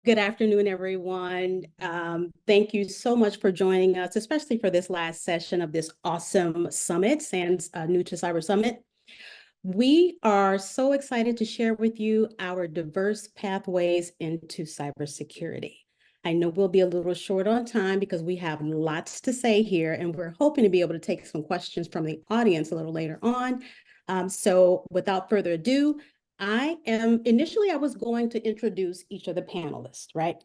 Good afternoon, everyone. Thank you so much for joining us, especially for this last session of this awesome summit, SANS New to Cyber Summit. We are so excited to share with you our diverse pathways into cybersecurity. I know we'll be a little short on time because we have lots to say here, and we're hoping to be able to take some questions from the audience a little later on. So without further ado, initially I was going to introduce each of the panelists, right?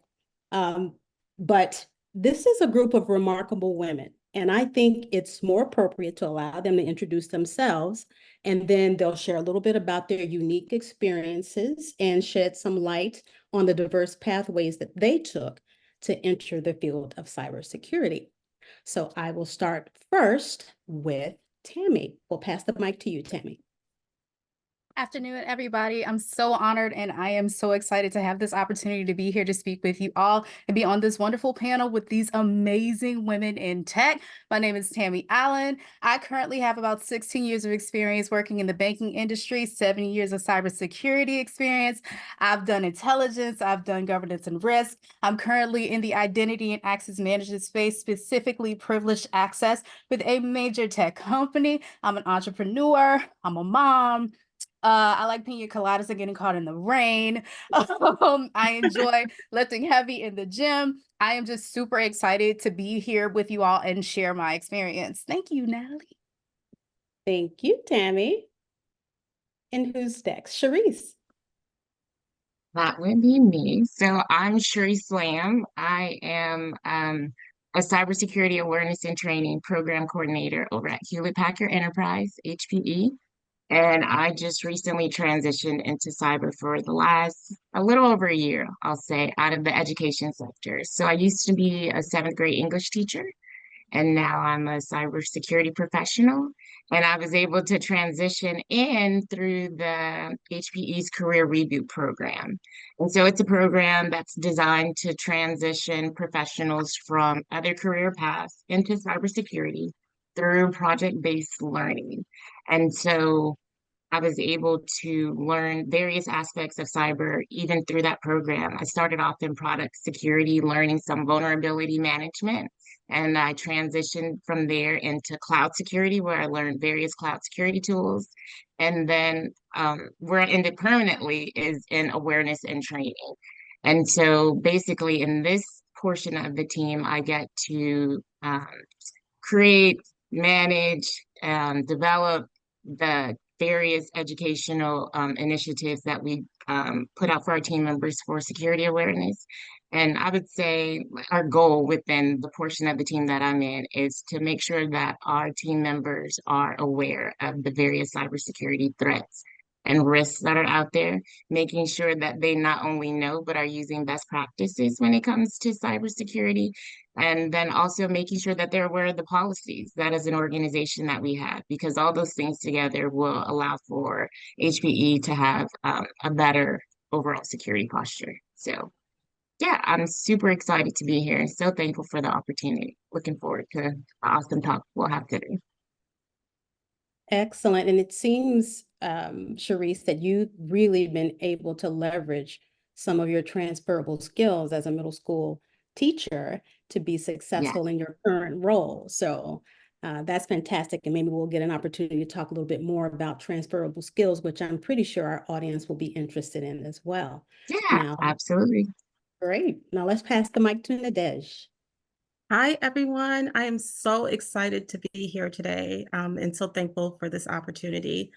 But this is a group of remarkable women, and I think it's more appropriate to allow them to introduce themselves, and then they'll share a little bit about their unique experiences and shed some light on the diverse pathways that they took to enter the field of cybersecurity. So I will start first with Tammy. We'll pass the mic to you, Tammy. Afternoon, everybody. I'm so honored and I am so excited to have this opportunity to be here to speak with you all and be on this wonderful panel with these amazing women in tech. My name is Tammy Allen. I currently have about 16 years of experience working in the banking industry, 7 years of cybersecurity experience. I've done intelligence, I've done governance and risk. I'm currently in the identity and access management space, specifically privileged access with a major tech company. I'm an entrepreneur, I'm a mom. I like pina coladas and getting caught in the rain. I enjoy lifting heavy in the gym. I am just super excited to be here with you all and share my experience. Thank you, Natalie. Thank you, Tammy. And who's next? Sharice. That would be me. So I'm Shuri Slam. I am a cybersecurity awareness and training program coordinator over at Hewlett Packard Enterprise, HPE. And I just recently transitioned into cyber for the last a little over a year, I'll say, out of the education sector. So I used to be a seventh grade English teacher, and now I'm a cybersecurity professional. And I was able to transition in through the HPE's Career Reboot program. And so it's a program that's designed to transition professionals from other career paths into cybersecurity through project-based learning. And so I was able to learn various aspects of cyber even through that program. I started off in product security, learning some vulnerability management, and I transitioned from there into cloud security, where I learned various cloud security tools. And then where I ended permanently is in awareness and training. And so basically, in this portion of the team, I get to create, manage, develop the various educational initiatives that we put out for our team members for security awareness. And I would say our goal within the portion of the team that I'm in is to make sure that our team members are aware of the various cybersecurity threats and risks that are out there, making sure that they not only know but are using best practices when it comes to cybersecurity, and then also making sure that they're aware of the policies that as an organization that we have, because all those things together will allow for HPE to have a better overall security posture. So yeah, I'm super excited to be here and so thankful for the opportunity. Looking forward to the awesome talk we'll have today. Excellent. And it seems, Sharice, that you've really been able to leverage some of your transferable skills as a middle school teacher to be Yeah. successful in your current role. So that's fantastic. And maybe we'll get an opportunity to talk a little bit more about transferable skills, which I'm pretty sure our audience will be interested in as well. Yeah, Now, absolutely. great. Now let's pass the mic to Nadej. Hi, everyone. I am so excited to be here today and so thankful for this opportunity.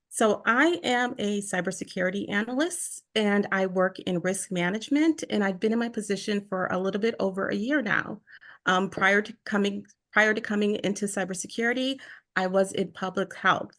So I am a cybersecurity analyst and I work in risk management, and I've been in my position for a little bit over a year now. Prior to coming into cybersecurity, I was in public health.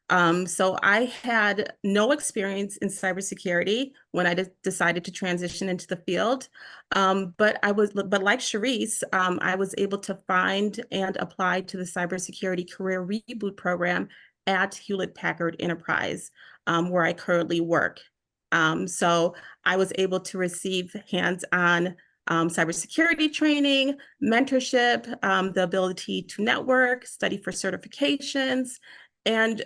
So I had no experience in cybersecurity when I decided to transition into the field. But like Sharice, I was able to find and apply to the Cybersecurity Career Reboot program at Hewlett Packard Enterprise, where I currently work. So I was able to receive hands-on cybersecurity training, mentorship, the ability to network, study for certifications, and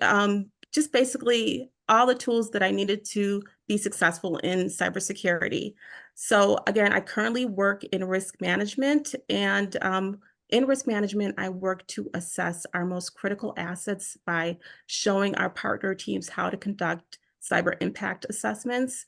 just basically all the tools that I needed to be successful in cybersecurity. So again, I currently work in risk management, and in risk management, I work to assess our most critical assets by showing our partner teams how to conduct cyber impact assessments.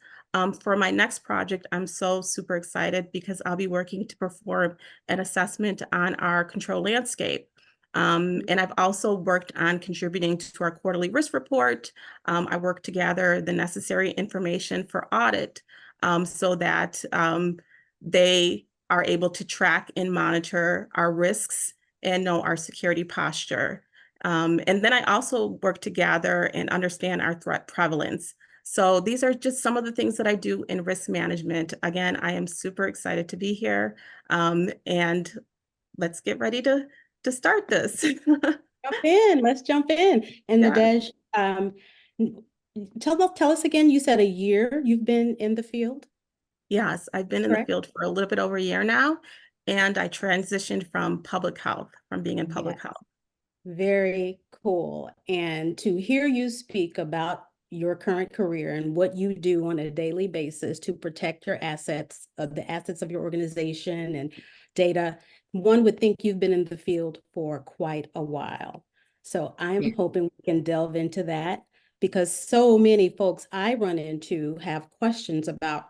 For my next project, I'm so super excited because I'll be working to perform an assessment on our control landscape. And I've also worked on contributing to our quarterly risk report. I work to gather the necessary information for audit so that they are able to track and monitor our risks and know our security posture. And then I also work to gather and understand our threat prevalence. So these are just some of the things that I do in risk management. Again, I am super excited to be here, and let's get ready to start this. Jump in. Let's jump in. And Yeah. Nadej, tell us again, you said a year you've been in the field? Yes, I've been in the Correct. field for a little bit over a year now, and I transitioned from public health, from being in public Yes. health. Very cool. And to hear you speak about your current career and what you do on a daily basis to protect your assets, the assets of your organization and data, one would think you've been in the field for quite a while. So I'm Yeah. hoping we can delve into that, because so many folks I run into have questions about,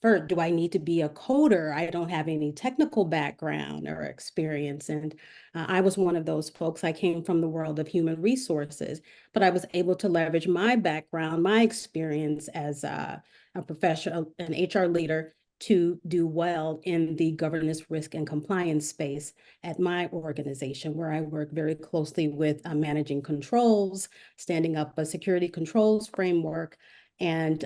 first, do I need to be a coder? I don't have any technical background or experience. And I was one of those folks. I came from the world of human resources, but I was able to leverage my background, my experience as a professional, an HR leader, to do well in the governance, risk, and compliance space at my organization, where I work very closely with managing controls, standing up a security controls framework, and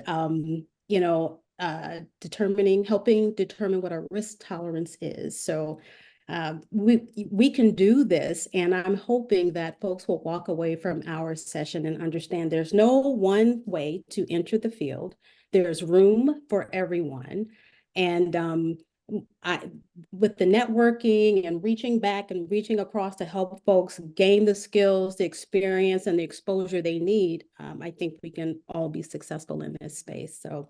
helping determine what our risk tolerance is. So we can do this, and I'm hoping that folks will walk away from our session and understand there's no one way to enter the field. There's room for everyone. And with the networking and reaching back and reaching across to help folks gain the skills, the experience, and the exposure they need, I think we can all be successful in this space. So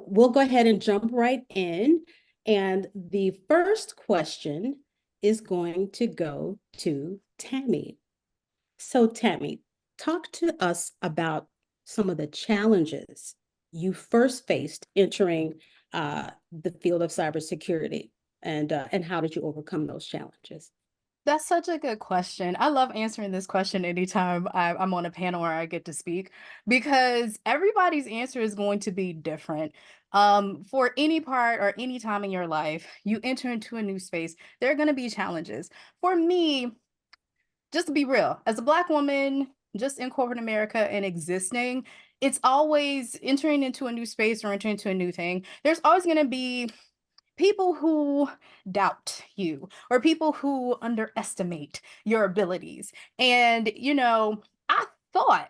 we'll go ahead and jump right in. And the first question is going to go to Tammy. So Tammy, talk to us about some of the challenges you first faced entering the field of cybersecurity, and how did you overcome those challenges? That's such a good question. I love answering this question anytime I'm on a panel where I get to speak, because everybody's answer is going to be different. For any part or any time in your life, you enter into a new space, there are going to be challenges. For me, just to be real, as a Black woman, just in corporate America and existing, it's always entering into a new space or entering into a new thing. There's always going to be people who doubt you or people who underestimate your abilities. And, I thought,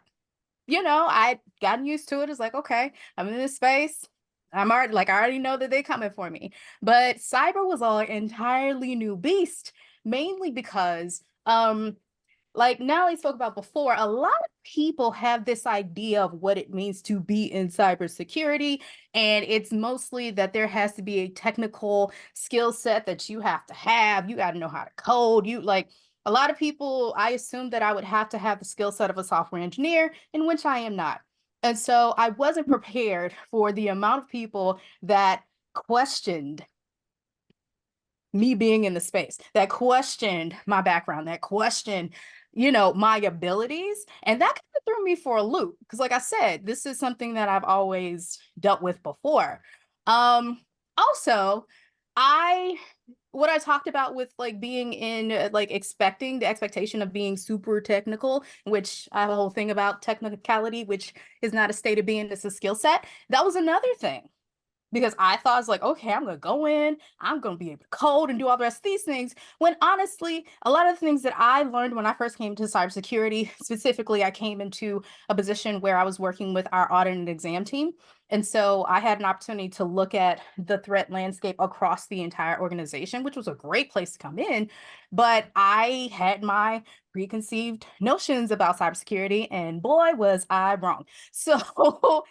I'd gotten used to it. It's like, okay, I'm in this space. I already know that they're coming for me. But cyber was an entirely new beast, mainly because, like Natalie spoke about before, a lot of people have this idea of what it means to be in cybersecurity. And it's mostly that there has to be a technical skill set that you have to have. You got to know how to code. A lot of people, I assumed that I would have to have the skill set of a software engineer, in which I am not. And so I wasn't prepared for the amount of people that questioned me being in the space, that questioned my background, that questioned, my abilities. And that kind of threw me for a loop. Because like I said, this is something that I've always dealt with before. Also, what I talked about with being in expecting the expectation of being super technical, which I have a whole thing about technicality, which is not a state of being, it's a skill set. That was another thing. because I thought, I was like, okay, I'm going to go in, I'm going to be able to code and do all the rest of these things. When honestly, a lot of the things that I learned when I first came to cybersecurity, specifically, I came into a position where I was working with our audit and exam team. And so I had an opportunity to look at the threat landscape across the entire organization, which was a great place to come in. But I had my preconceived notions about cybersecurity, and boy, was I wrong. So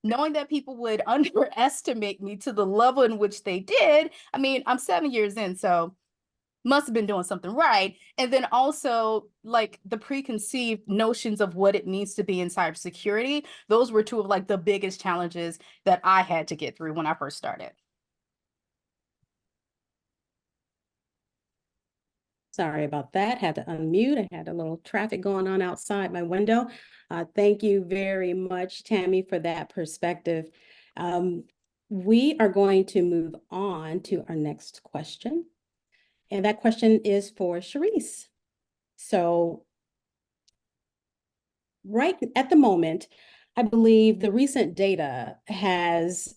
knowing that people would underestimate me to the level in which they did, I mean, I'm 7 years in, so must have been doing something right. And then also like the preconceived notions of what it needs to be in cybersecurity, those were two of like the biggest challenges that I had to get through when I first started. Sorry about that. Had to unmute. I had a little traffic going on outside my window. Thank you very much, Tammy, for that perspective. We are going to move on to our next question. And that question is for Sharice. So right at the moment, I believe the recent data has,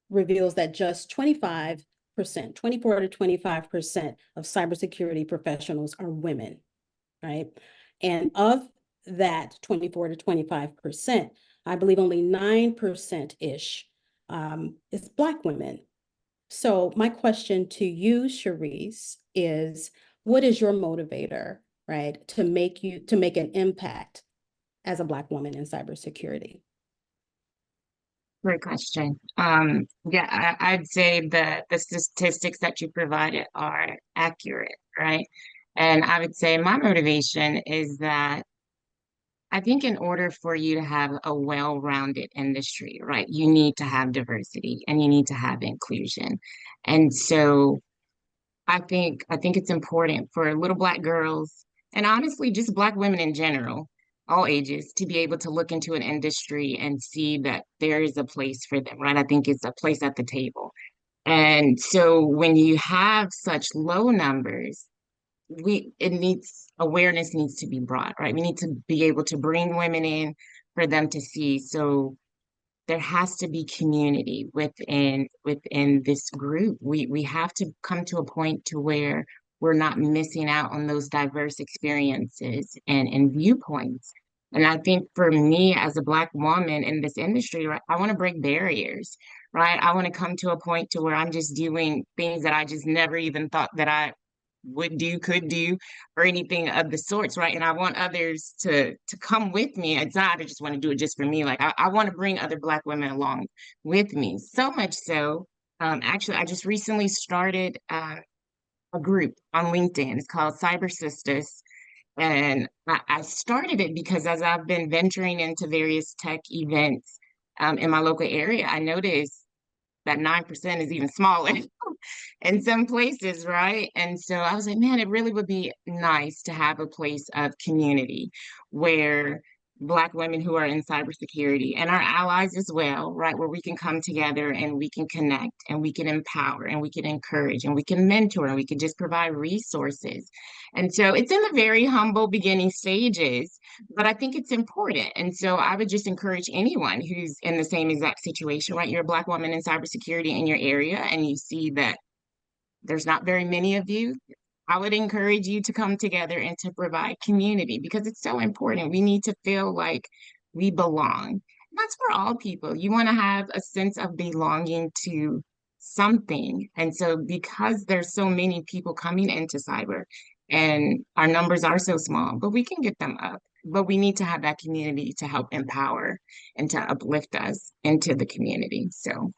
reveals that just 24 to 25% of cybersecurity professionals are women, right? And of that 24 to 25%, I believe only 9%-ish is Black women. So my question to you, Sharice, is what is your motivator, right, to make an impact as a Black woman in cybersecurity? Great question. Yeah, I'd say the statistics that you provided are accurate, right? And I would say my motivation is that I think in order for you to have a well-rounded industry, right, you need to have diversity and you need to have inclusion. And so I think it's important for little Black girls and honestly just Black women in general, all ages, to be able to look into an industry and see that there is a place for them, right? I think it's a place at the table. And so when you have such low numbers, awareness needs to be brought, right? We need to be able to bring women in for them to see. So there has to be community within this group. We have to come to a point to where we're not missing out on those diverse experiences and viewpoints. And I think for me as a Black woman in this industry, right, I want to break barriers, right? I want to come to a point to where I'm just doing things that I just never even thought that I would do, could do, or anything of the sorts, right? And I want others to come with me. It's not I just want to do it just for me. Like I want to bring other Black women along with me. So much so, actually, I just recently started a group on LinkedIn. It's called Cyber Sisters. And I started it because as I've been venturing into various tech events in my local area, I noticed that 9% is even smaller in some places, right? And so I was like, man, it really would be nice to have a place of community where Black women who are in cybersecurity and our allies as well, right? Where we can come together and we can connect and we can empower and we can encourage and we can mentor and we can just provide resources. And so it's in the very humble beginning stages, but I think it's important. And so I would just encourage anyone who's in the same exact situation, right? You're a Black woman in cybersecurity in your area and you see that there's not very many of you. I would encourage you to come together and to provide community because it's so important. We need to feel like we belong. And that's for all people. You want to have a sense of belonging to something. And so because there's so many people coming into cyber and our numbers are so small, but we can get them up. But we need to have that community to help empower and to uplift us into the community. So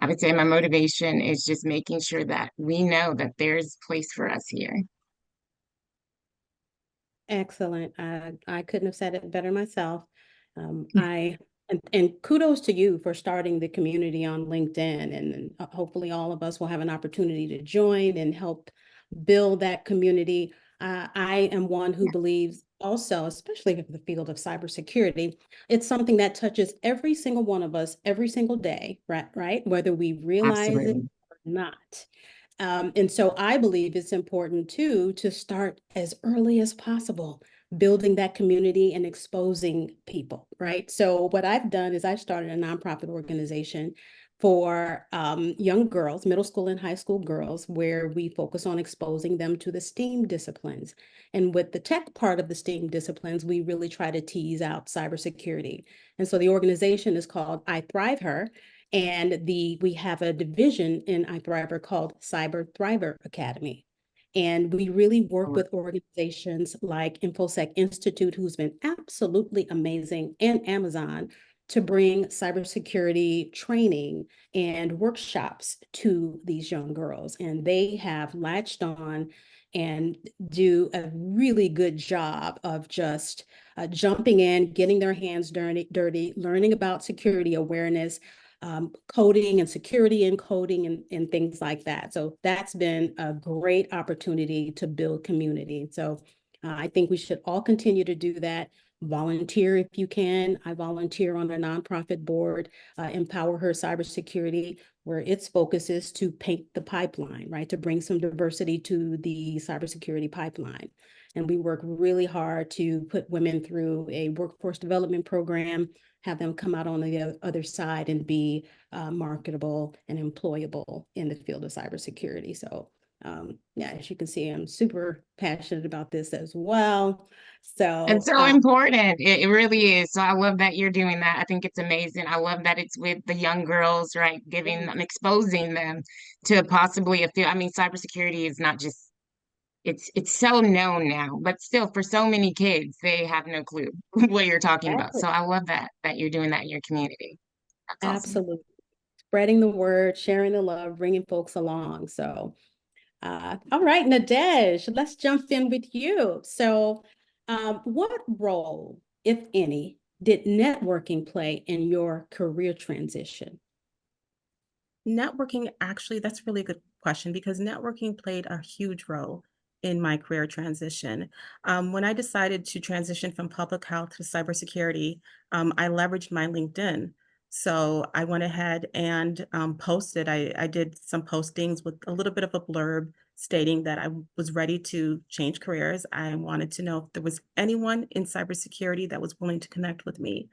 I would say my motivation is just making sure that we know that there's place for us here. Excellent. I couldn't have said it better myself. And kudos to you for starting the community on LinkedIn, and hopefully all of us will have an opportunity to join and help build that community. I am one who believes also, especially in the field of cybersecurity, it's something that touches every single one of us every single day, right? Whether we realize it Absolutely. or not. And so I believe it's important too to start as early as possible, building that community and exposing people, right? So what I've done is I've started a nonprofit organization for young girls, middle school and high school girls, where we focus on exposing them to the STEAM disciplines. And with the tech part of the STEAM disciplines, we really try to tease out cybersecurity. And so the organization is called I Thrive Her. And we have a division in I Thrive Her called Cyber Thriver Academy. And we really work with organizations like InfoSec Institute, who's been absolutely amazing, and Amazon to bring cybersecurity training and workshops to these young girls. And they have latched on and do a really good job of just jumping in, getting their hands dirty, learning about security awareness, coding and security and coding and things like that. So that's been a great opportunity to build community. So I think we should all continue to do that. Volunteer if you can. I volunteer on a nonprofit board, Empower Her Cybersecurity, where its focus is to paint the pipeline, right? To bring some diversity to the cybersecurity pipeline. And we work really hard to put women through a workforce development program, have them come out on the other side and be marketable and employable in the field of cybersecurity. So yeah, as you can see, I'm super passionate about this as well. It's So so important. It really is. So I love that you're doing that. I think it's amazing. I love that it's with the young girls, right? Giving them, exposing them to possibly a field. I mean, cybersecurity is not just, it's so known now, but still for so many kids, they have no clue what you're talking about. So I love that you're doing that in your community. That's awesome. absolutely. Spreading the word, sharing the love, bringing folks along. So all right, Nadej, let's jump in with you. So what role, if any, did networking play in your career transition? Networking, actually, that's a really good question because networking played a huge role in my career transition. When I decided to transition from public health to cybersecurity, I leveraged my LinkedIn. So I went ahead and posted, I did some postings with a little bit of a blurb stating that I was ready to change careers. I wanted to know if there was anyone in cybersecurity that was willing to connect with me.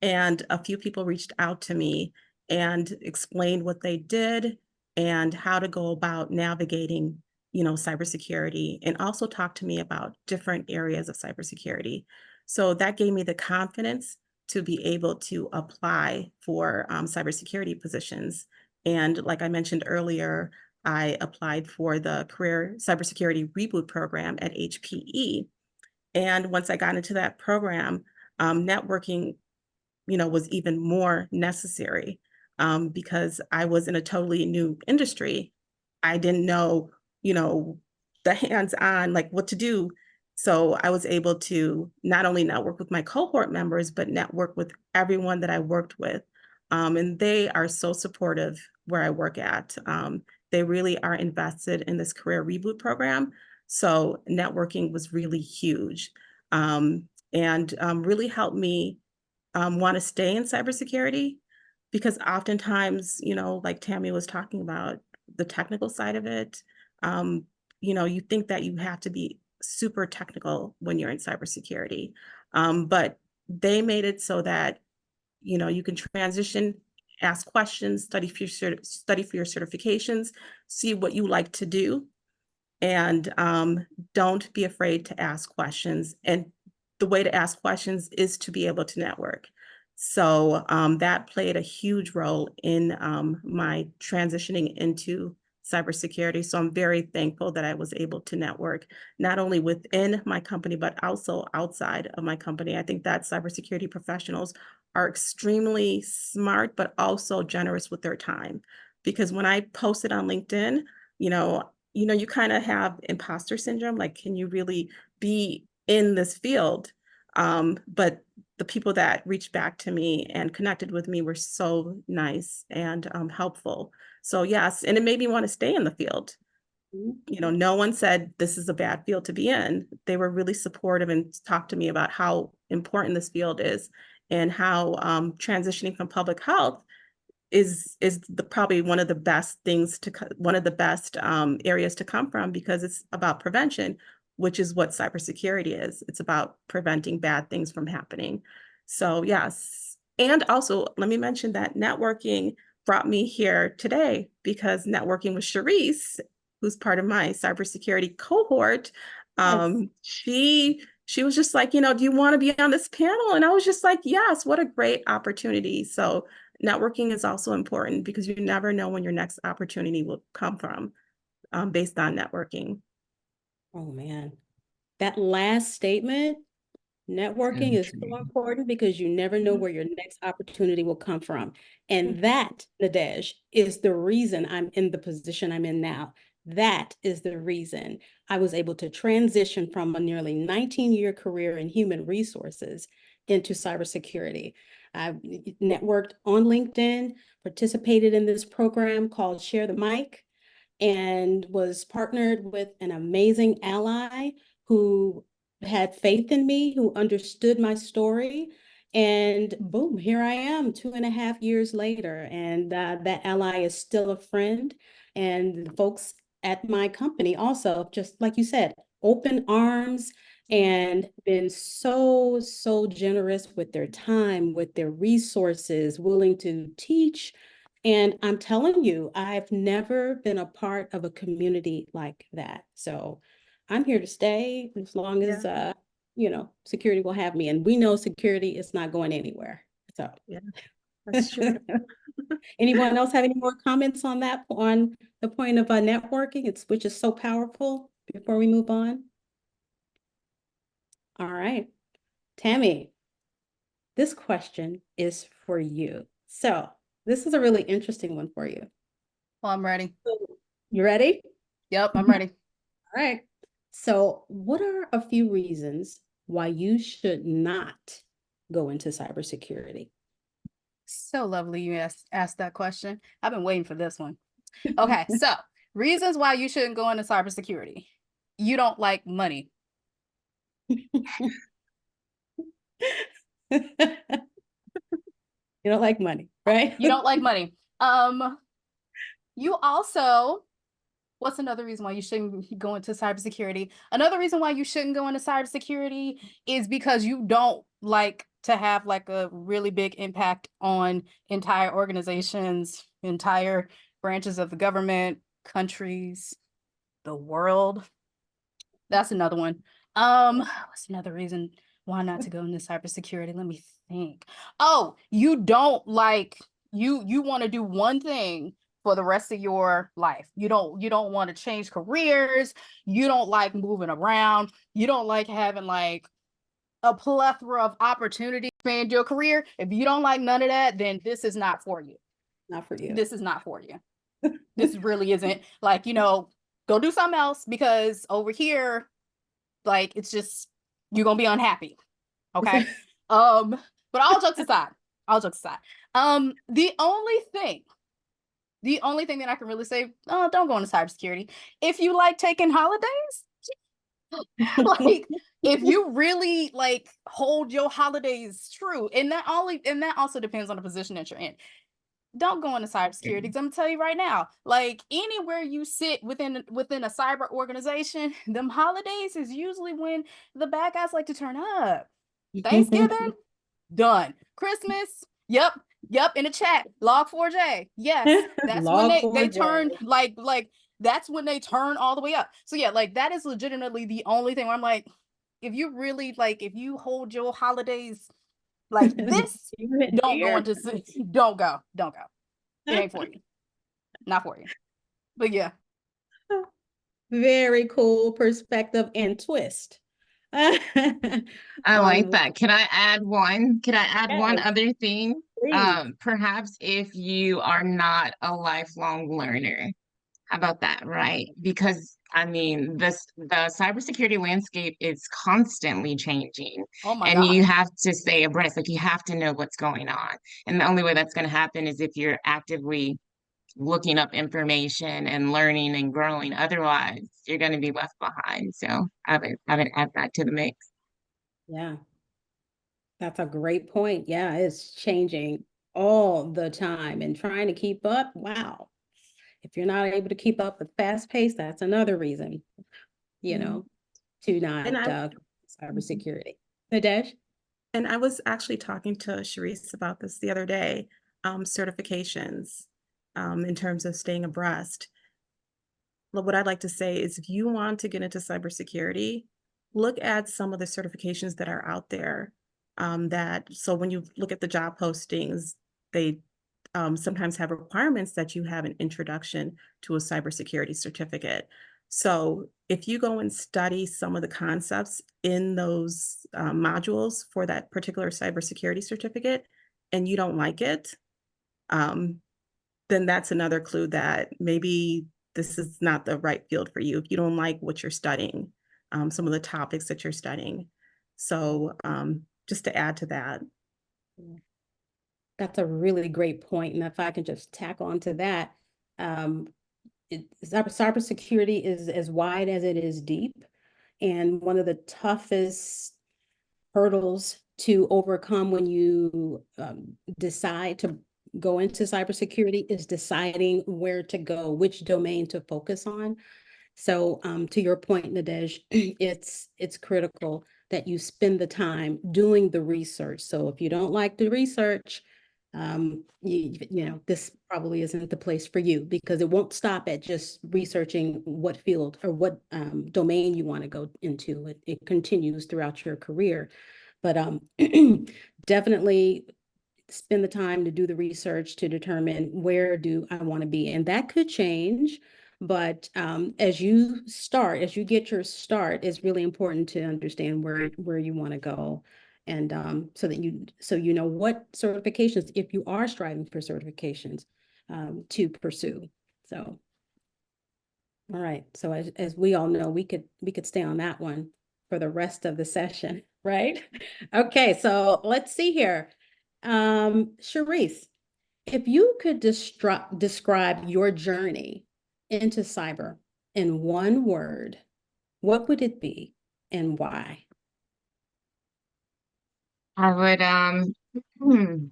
And a few people reached out to me and explained what they did and how to go about navigating, cybersecurity, and also talk to me about different areas of cybersecurity. So that gave me the confidence to be able to apply for cybersecurity positions. And like I mentioned earlier, I applied for the Career Cybersecurity Reboot Program at HPE. And once I got into that program, networking, was even more necessary because I was in a totally new industry. I didn't know, the hands-on, like what to do. So I was able to not only network with my cohort members, but network with everyone that I worked with. And they are so supportive where I work at. They really are invested in this career reboot program. So networking was really huge and really helped me want to stay in cybersecurity because oftentimes, like Tammy was talking about, the technical side of it, you think that you have to be super technical when you're in cybersecurity. But they made it so that, you can transition, ask questions, study for your certifications, see what you like to do, and don't be afraid to ask questions. And the way to ask questions is to be able to network. So that played a huge role in my transitioning into cybersecurity. So I'm very thankful that I was able to network not only within my company, but also outside of my company. I think that cybersecurity professionals are extremely smart, but also generous with their time. Because when I posted on LinkedIn, you kind of have imposter syndrome, like, can you really be in this field? But the people that reached back to me and connected with me were so nice and helpful. So yes, and it made me want to stay in the field. No one said this is a bad field to be in. They were really supportive and talked to me about how important this field is and how transitioning from public health is probably one of the best things one of the best areas to come from because it's about prevention. which is what cybersecurity is. It's about preventing bad things from happening. So yes. And also, let me mention that networking brought me here today, because networking with Charisse, who's part of my cybersecurity cohort, she was just like, do you want to be on this panel? And I was just like, yes, what a great opportunity. So networking is also important, because you never know when your next opportunity will come from, based on networking. Oh man, that last statement, networking is so important, because you never know where your next opportunity will come from. And that, Nadej, is the reason I'm in the position I'm in now. That is the reason I was able to transition from a nearly 19-year career in human resources into cybersecurity. I networked on LinkedIn, participated in this program called Share the Mic, and was partnered with an amazing ally who had faith in me, who understood my story. And boom, here I am 2.5 years later. And that ally is still a friend. And the folks at my company also, just like you said, open arms, and been so, so generous with their time, with their resources, willing to teach. And I'm telling you, I've never been a part of a community like that. So I'm here to stay as long as, security will have me. And we know security is not going anywhere. So yeah, that's true. Anyone else have any more comments on that, on the point of networking, which is so powerful, before we move on? All right, Tammy, this question is for you. So this is a really interesting one for you. Well, I'm ready. You ready? Yep, I'm ready. All right. So what are a few reasons why you should not go into cybersecurity? So lovely you asked that question. I've been waiting for this one. Okay, so reasons why you shouldn't go into cybersecurity. You don't like money. You don't like money, right? You don't like money. You also, what's another reason why you shouldn't go into cybersecurity? Another reason why you shouldn't go into cybersecurity is because you don't like to have like a really big impact on entire organizations, entire branches of the government, countries, the world. That's another one. What's another reason why not to go into cybersecurity? Let me think. Oh, you don't like, you want to do one thing for the rest of your life. You don't want to change careers. You don't like moving around. You don't like having like a plethora of opportunities to expand your career. If you don't like none of that, then this is not for you. Not for you. This is not for you. This really isn't. Like, go do something else, because over here, like, it's just, you're gonna be unhappy. Okay. But all jokes aside, the only thing that I can really say, oh, don't go into cybersecurity. If you like taking holidays, like, if you really like hold your holidays true, and that also depends on the position that you're in. Don't go into cybersecurity, because I'm gonna tell you right now, like, anywhere you sit within a cyber organization, them holidays is usually when the bad guys like to turn up. Thanksgiving, done. Christmas, yep, in the chat, log4j, yes, that's when they turn like that's when they turn all the way up. So yeah, like, that is legitimately the only thing where I'm like, if you really like, if you hold your holidays like this, don't go. It ain't for you. Not for you. But yeah. Very cool perspective and twist. I like that. Can I add one? Can I add one other thing? Please. Perhaps if you are not a lifelong learner. How about that, right? Because I mean, the cybersecurity landscape is constantly changing, Oh my and God. you have to stay abreast. Like, you have to know what's going on, and the only way that's going to happen is if you're actively looking up information and learning and growing. Otherwise, you're going to be left behind. So I would add that to the mix. Yeah, that's a great point. Yeah, it's changing all the time, and trying to keep up. Wow. If you're not able to keep up with fast pace, that's another reason, you know. to not And cybersecurity. Nadesh? And I was actually talking to Sharice about this the other day, certifications in terms of staying abreast. What I'd like to say is if you want to get into cybersecurity, look at some of the certifications that are out there. So when you look at the job postings, they sometimes have requirements that you have an introduction to a cybersecurity certificate. So if you go and study some of the concepts in those modules for that particular cybersecurity certificate and you don't like it, then that's another clue that maybe this is not the right field for you if you don't like what you're studying, some of the topics that you're studying. So just to add to that. That's a really great point. And if I can just tack on to that, cybersecurity is as wide as it is deep. And one of the toughest hurdles to overcome when you decide to go into cybersecurity is deciding where to go, which domain to focus on. So to your point, Nadej, it's critical that you spend the time doing the research. So if you don't like the research, you know, this probably isn't the place for you because it won't stop at just researching what field or what domain you want to go into. It continues throughout your career. But definitely spend the time to do the research to determine where do I want to be. And that could change. But as you get your start, it's really important to understand where you want to go. And so you know what certifications, if you are striving for certifications, to pursue. So, all right. So as we all know, we could stay on that one for the rest of the session, right? Okay, so let's see here. Sharice, if you could describe your journey into cyber in one word, what would it be and why? I would hmm,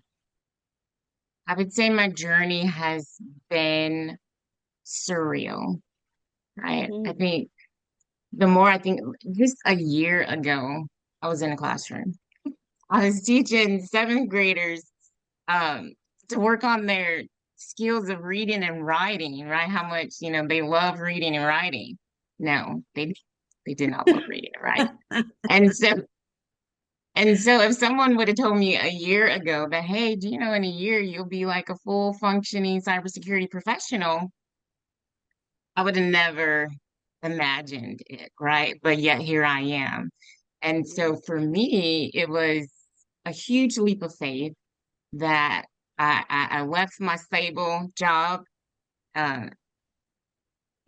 I would say my journey has been surreal, right? I think I think just a year ago, I was in a classroom. I was teaching seventh graders um to work on their skills of reading and writing, right? How much, they love reading and writing. No, they did not love reading and writing. And so if someone would have told me a year ago that, hey, do you know in a year you'll be like a full functioning cybersecurity professional, I would have never imagined it, right? But yet here I am. And so for me, it was a huge leap of faith that I left my stable job uh,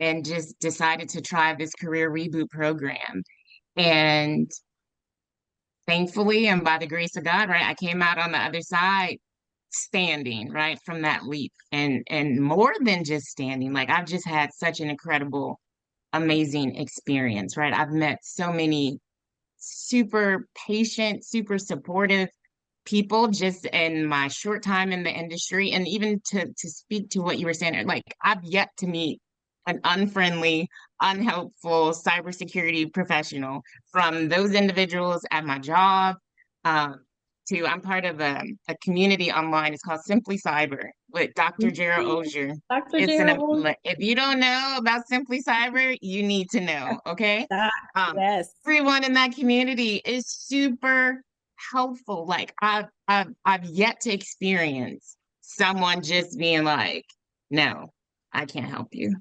and just decided to try this career reboot program. And thankfully, and by the grace of God, right, I came out on the other side standing, right, from that leap. And more than just standing, like I've just had such an incredible, amazing experience, right? I've met so many super patient, super supportive people just in my short time in the industry. And even to speak to what you were saying, like I've yet to meet an unfriendly, unhelpful cybersecurity professional, from those individuals at my job to I'm part of a community online. It's called Simply Cyber with Dr. Gerald Ozier. Dr. Gerald. If you don't know about Simply Cyber, you need to know, okay? Yes. Everyone in that community is super helpful. Like I've yet to experience someone just being like, no, I can't help you.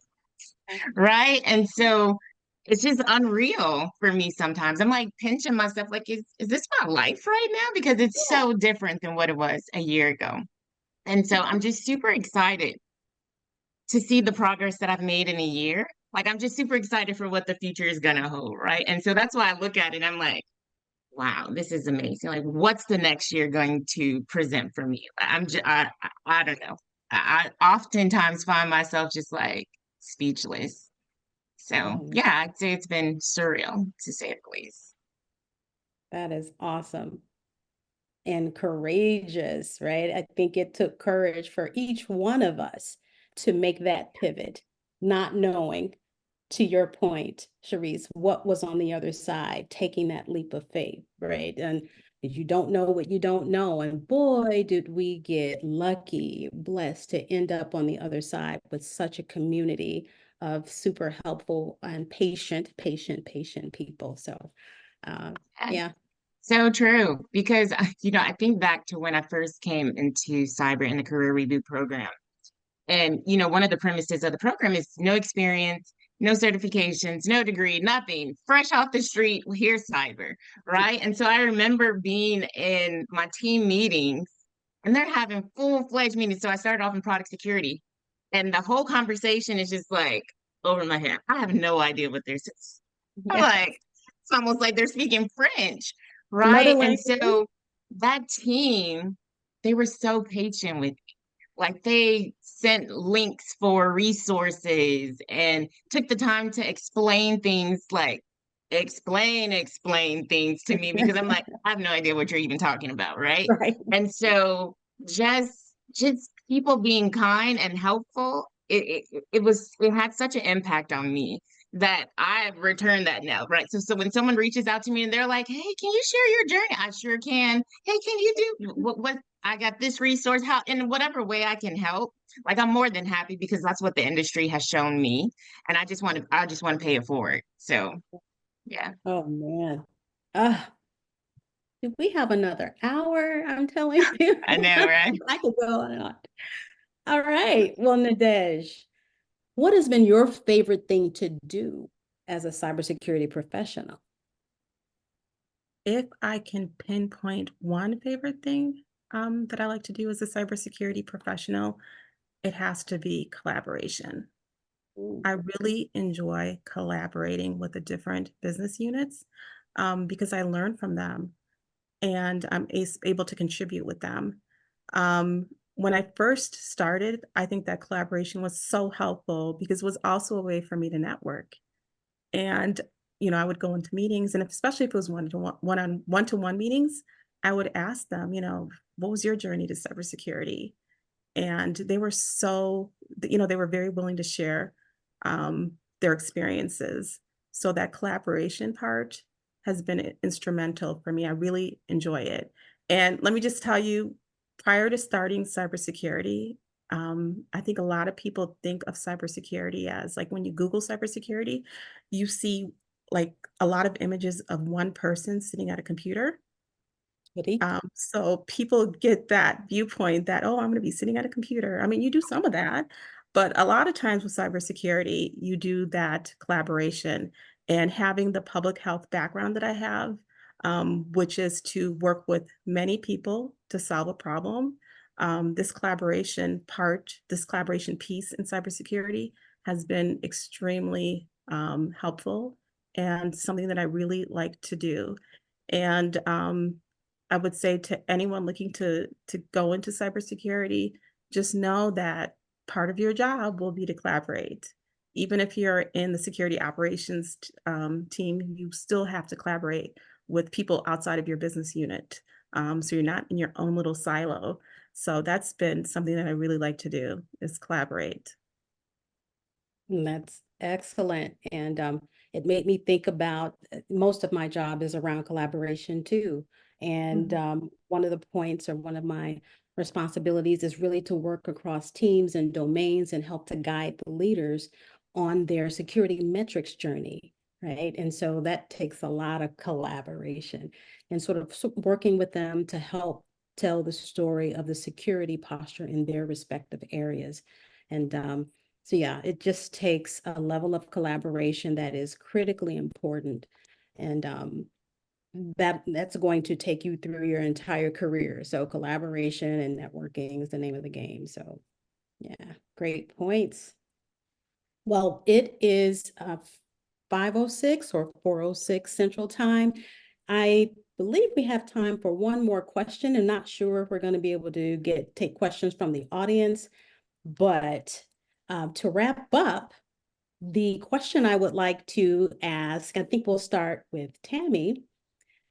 Right. And so it's just unreal for me sometimes. I'm like pinching myself, like, is this my life right now? Because it's so different than what it was a year ago. And so I'm just super excited to see the progress that I've made in a year. Like I'm just super excited for what the future is gonna hold, right? And so that's why I look at it, I'm like, wow, this is amazing. Like, what's the next year going to present for me? I don't know. I oftentimes find myself just like speechless. So yeah, I'd say it's been surreal to say the least. That is awesome and courageous, right? I think it took courage for each one of us to make that pivot, not knowing to your point, Sharice, what was on the other side, taking that leap of faith, right? And you don't know what you don't know. And boy, did we get lucky, blessed to end up on the other side with such a community of super helpful and patient people. So, yeah. So true, because I think back to when I first came into cyber in the career reboot program. And one of the premises of the program is no experience, no certifications, no degree, nothing, fresh off the street, well, here's cyber, right? And so I remember being in my team meetings and they're having full-fledged meetings. So I started off in product security and the whole conversation is just like over my head. I have no idea what they're saying. I'm Yeah. like, it's almost like they're speaking French, Another right? And language. so that team, they were so patient with me. Like they sent links for resources and took the time to explain things like explain things to me because I'm like, I have no idea what you're even talking about, right? Right. And so just people being kind and helpful, it had such an impact on me that I return that now, right? So when someone reaches out to me and they're like, "Hey, can you share your journey?" I sure can. Hey, can you do what I got this resource, how in whatever way I can help. Like I'm more than happy because that's what the industry has shown me. And I just want to pay it forward. So yeah. Oh man. Do we have another hour? I'm telling you. I know, right? I could go on and on. All right. Well, Nadej, what has been your favorite thing to do as a cybersecurity professional? If I can pinpoint one favorite thing that I like to do as a cybersecurity professional, it has to be collaboration. I really enjoy collaborating with the different business units because I learn from them and I'm able to contribute with them. When I first started, I think that collaboration was so helpful because it was also a way for me to network. And, I would go into meetings, and especially if it was one-to-one meetings, I would ask them, what was your journey to cybersecurity? And they were they were very willing to share their experiences. So that collaboration part has been instrumental for me. I really enjoy it. And let me just tell you, prior to starting cybersecurity, I think a lot of people think of cybersecurity as like when you Google cybersecurity, you see like a lot of images of one person sitting at a computer. So people get that viewpoint that, oh, I'm going to be sitting at a computer. I mean, you do some of that, but a lot of times with cybersecurity, you do that collaboration and having the public health background that I have, which is to work with many people to solve a problem. This collaboration piece in cybersecurity has been extremely helpful and something that I really like to do. And I would say to anyone looking to go into cybersecurity, just know that part of your job will be to collaborate. Even if you're in the security operations team, you still have to collaborate with people outside of your business unit. So you're not in your own little silo. So that's been something that I really like to do is collaborate. That's excellent. And it made me think about most of my job is around collaboration too. And one of the points or one of my responsibilities is really to work across teams and domains and help to guide the leaders on their security metrics journey, right? And so that takes a lot of collaboration and sort of working with them to help tell the story of the security posture in their respective areas. And so yeah, it just takes a level of collaboration that is critically important. And that's going to take you through your entire career. So collaboration and networking is the name of the game. So yeah, great points. Well, it is 5:06 or 4:06 Central Time. I believe we have time for one more question. I'm not sure if we're going to be able to take questions from the audience, but to wrap up, the question I would like to ask, I think we'll start with Tammy.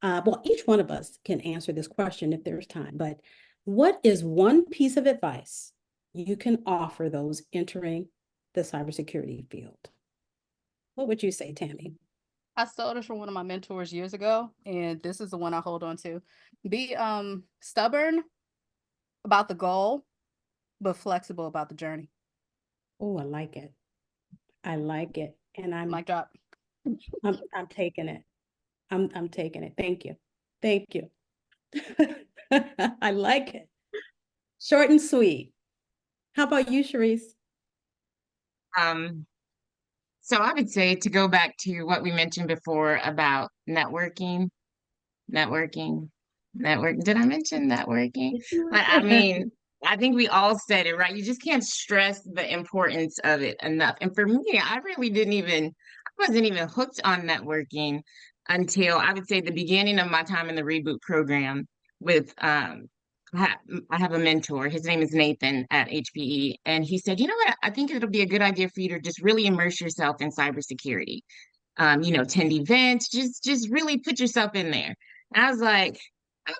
Well, each one of us can answer this question if there's time, but what is one piece of advice you can offer those entering the cybersecurity field? What would you say, Tammy? I stole this from one of my mentors years ago, and this is the one I hold on to. Be stubborn about the goal, but flexible about the journey. Oh, I like it. I like it. And Mic drop. I'm taking it. I'm taking it. Thank you. Thank you. I like it. Short and sweet. How about you, Sharice? Um, so I would say to go back to what we mentioned before about networking, Did I mention networking? But I mean, I think we all said it, right? You just can't stress the importance of it enough. And for me, I wasn't even hooked on networking until I would say the beginning of my time in the reboot program with I have a mentor. His name is Nathan at HPE. And he said, you know what? I think it'll be a good idea for you to just really immerse yourself in cybersecurity. Attend events, just really put yourself in there. And I was like, okay,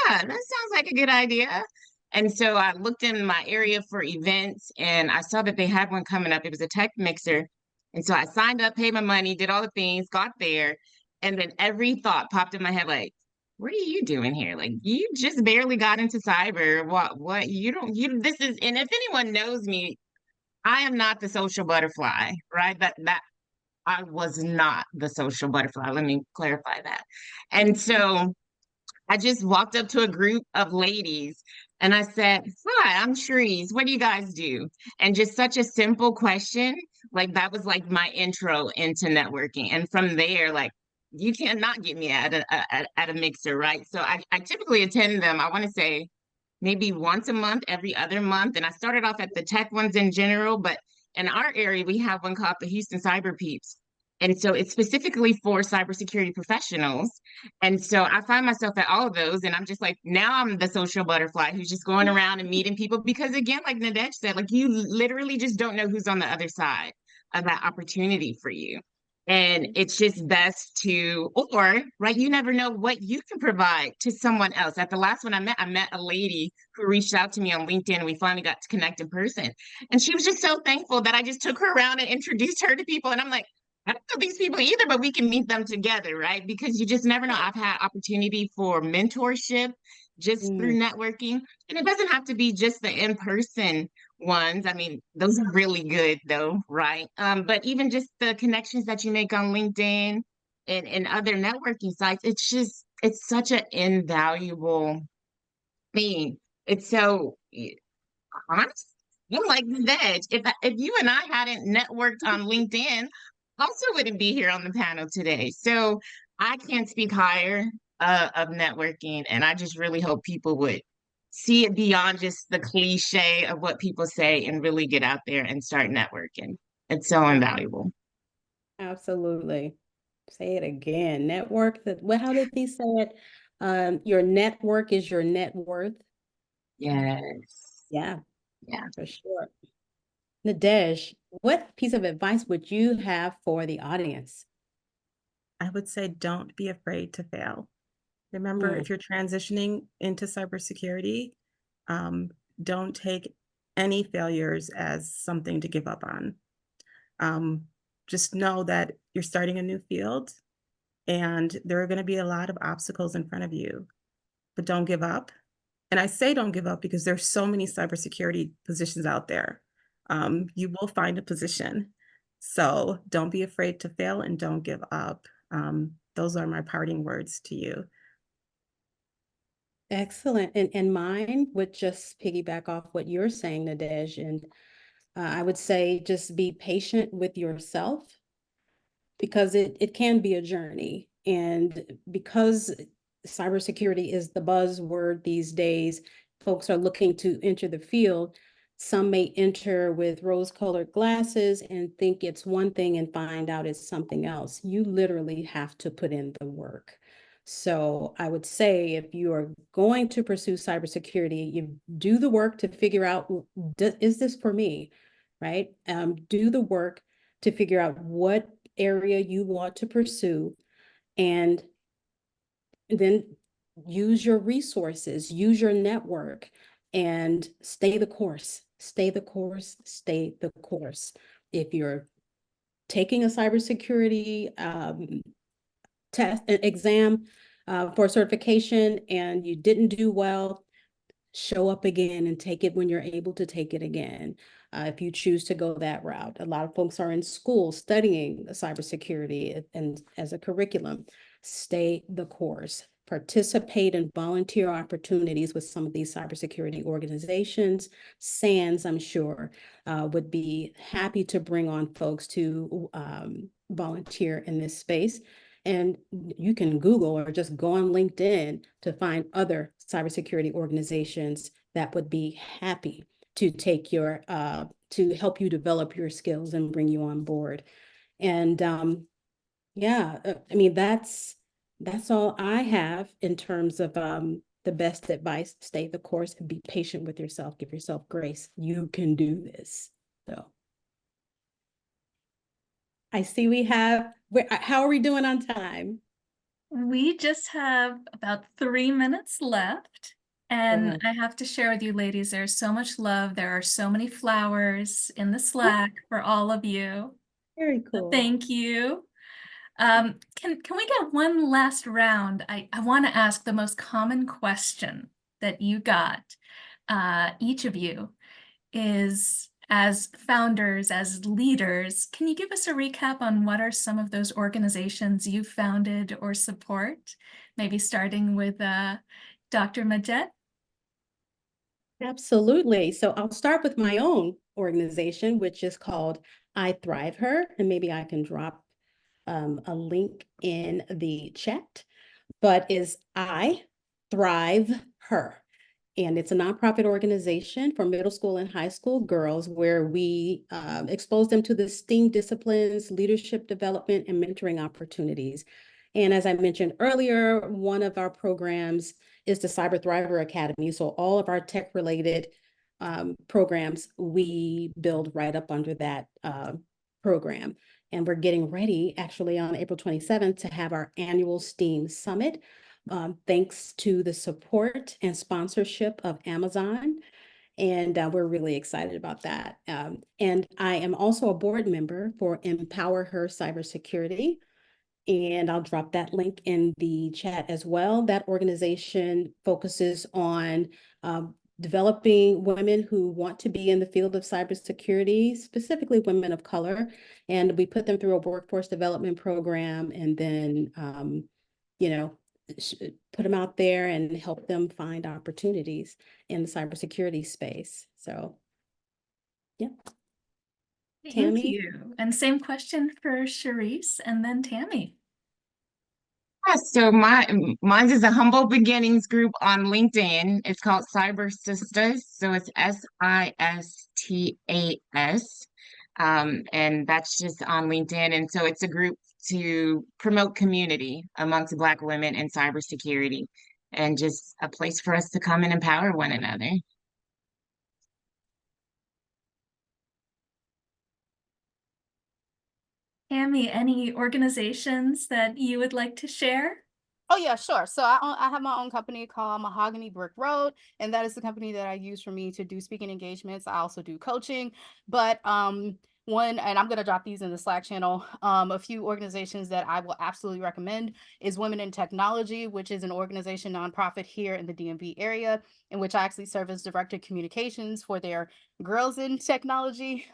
yeah, that sounds like a good idea. And so I looked in my area for events and I saw that they had one coming up. It was a tech mixer. And so I signed up, paid my money, did all the things, got there. And then every thought popped in my head like, what are you doing here? Like you just barely got into cyber. What you don't you this is and if anyone knows me, I am not the social butterfly, right? That I was not the social butterfly. Let me clarify that. And so I just walked up to a group of ladies and I said, hi, I'm Cherise. What do you guys do? And just such a simple question, like that was like my intro into networking. And from there, like you cannot get me at a mixer, right? So I typically attend them, I want to say maybe once a month, every other month. And I started off at the tech ones in general, but in our area, we have one called the Houston Cyber Peeps. And so it's specifically for cybersecurity professionals. And so I find myself at all of those, and I'm just like, now I'm the social butterfly who's just going around and meeting people. Because again, like Nadej said, like you literally just don't know who's on the other side of that opportunity for you. And it's just best to, or, right, you never know what you can provide to someone else. At the last one I met a lady who reached out to me on LinkedIn and we finally got to connect in person. And she was just so thankful that I just took her around and introduced her to people. And I'm like, I don't know these people either, but we can meet them together, right? Because you just never know. I've had opportunity for mentorship just through networking. And it doesn't have to be just the in-person ones. I mean, those are really good though, right? But even just the connections that you make on LinkedIn and other networking sites, it's such an invaluable thing. It's so honest. I'm like that. If you and I hadn't networked on LinkedIn, I also wouldn't be here on the panel today. So I can't speak higher of networking, and I just really hope people would see it beyond just the cliche of what people say and really get out there and start networking. It's so invaluable. Absolutely. Say it again. Network that how did he say it? Your network is your net worth. Yes. Yeah, Yeah. for sure. Nadej, what piece of advice would you have for the audience? I would say don't be afraid to fail. Remember, if you're transitioning into cybersecurity, don't take any failures as something to give up on. Just know that you're starting a new field and there are going to be a lot of obstacles in front of you, but don't give up. And I say don't give up because there's so many cybersecurity positions out there. You will find a position. So don't be afraid to fail and don't give up. Those are my parting words to you. Excellent. And mine would just piggyback off what you're saying, Nadej. And I would say just be patient with yourself because it can be a journey. And because cybersecurity is the buzzword these days, folks are looking to enter the field. Some may enter with rose-colored glasses and think it's one thing and find out it's something else. You literally have to put in the work. So I would say if you are going to pursue cybersecurity, you do the work to figure out, is this for me, right? Do the work to figure out what area you want to pursue, and then use your resources, use your network, and stay the course, stay the course, stay the course. If you're taking a cybersecurity exam for certification and you didn't do well, show up again and take it when you're able to take it again. If you choose to go that route, a lot of folks are in school studying cybersecurity and as a curriculum. Stay the course. Participate in volunteer opportunities with some of these cybersecurity organizations. SANS, I'm sure, would be happy to bring on folks to volunteer in this space. And you can Google or just go on LinkedIn to find other cybersecurity organizations that would be happy to take your, to help you develop your skills and bring you on board. And yeah, I mean, that's all I have in terms of the best advice. Stay the course and be patient with yourself. Give yourself grace. You can do this. So I see we have, how are we doing on time? We just have about 3 minutes left. And I have to share with you ladies, there's so much love. There are so many flowers in the Slack for all of you. Very So cool. thank you. Can we get one last round? I want to ask the most common question that you got, each of you, is as founders, as leaders, can you give us a recap on what are some of those organizations you founded or support? Maybe starting with Dr. Maggitt. Absolutely. So I'll start with my own organization, which is called I Thrive Her, and maybe I can drop a link in the chat, but is I Thrive Her. And it's a nonprofit organization for middle school and high school girls where we expose them to the STEAM disciplines, leadership development, and mentoring opportunities. And as I mentioned earlier, one of our programs is the Cyber Thriver Academy. So all of our tech-related programs, we build right up under that program. And we're getting ready, actually, on April 27th to have our annual STEAM Summit. Thanks to the support and sponsorship of Amazon. And we're really excited about that. And I am also a board member for Empower Her Cybersecurity. And I'll drop that link in the chat as well. That organization focuses on developing women who want to be in the field of cybersecurity, specifically women of color. And we put them through a workforce development program and then, you know, put them out there and help them find opportunities in the cybersecurity space. So, yeah. Thank Tammy? you. And same question for Charisse and then Tammy. Yeah, so mine is a humble beginnings group on LinkedIn. It's called Cyber Sisters. So it's SISTAS. And that's just on LinkedIn. And so it's a group to promote community amongst Black women in cybersecurity and just a place for us to come and empower one another. Tammy, any organizations that you would like to share? Oh yeah, sure. So I have my own company called Mahogany Brick Road, and that is the company that I use for me to do speaking engagements. I also do coaching, but one, and I'm gonna drop these in the Slack channel. A few organizations that I will absolutely recommend is Women in Technology, which is an organization nonprofit here in the DMV area, in which I actually serve as director of communications for their Girls in Technology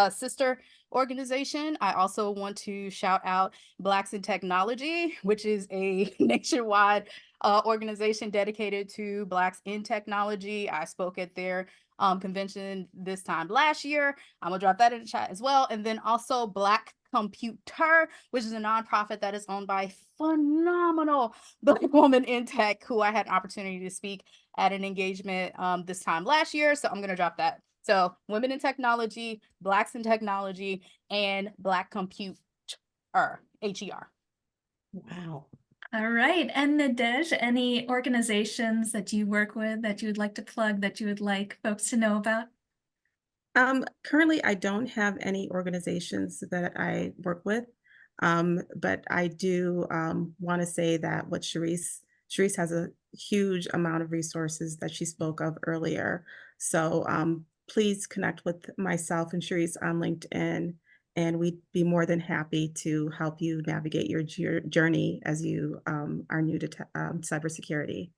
sister organization. I also want to shout out Blacks in Technology, which is a nationwide organization dedicated to Blacks in technology. I spoke at their convention this time last year. I'm gonna drop that in the chat as well. And then also Black Computer, which is a nonprofit that is owned by a phenomenal Black woman in tech who I had an opportunity to speak at an engagement this time last year. So I'm gonna drop that. So Women in Technology, Blacks in Technology, and Black Computer, HER. Wow. All right. And Nadej, any organizations that you work with that you would like to plug, that you would like folks to know about? Currently, I don't have any organizations that I work with, but I do want to say that what Charisse has a huge amount of resources that she spoke of earlier. So please connect with myself and Charisse on LinkedIn and we'd be more than happy to help you navigate your journey as you are new to cybersecurity.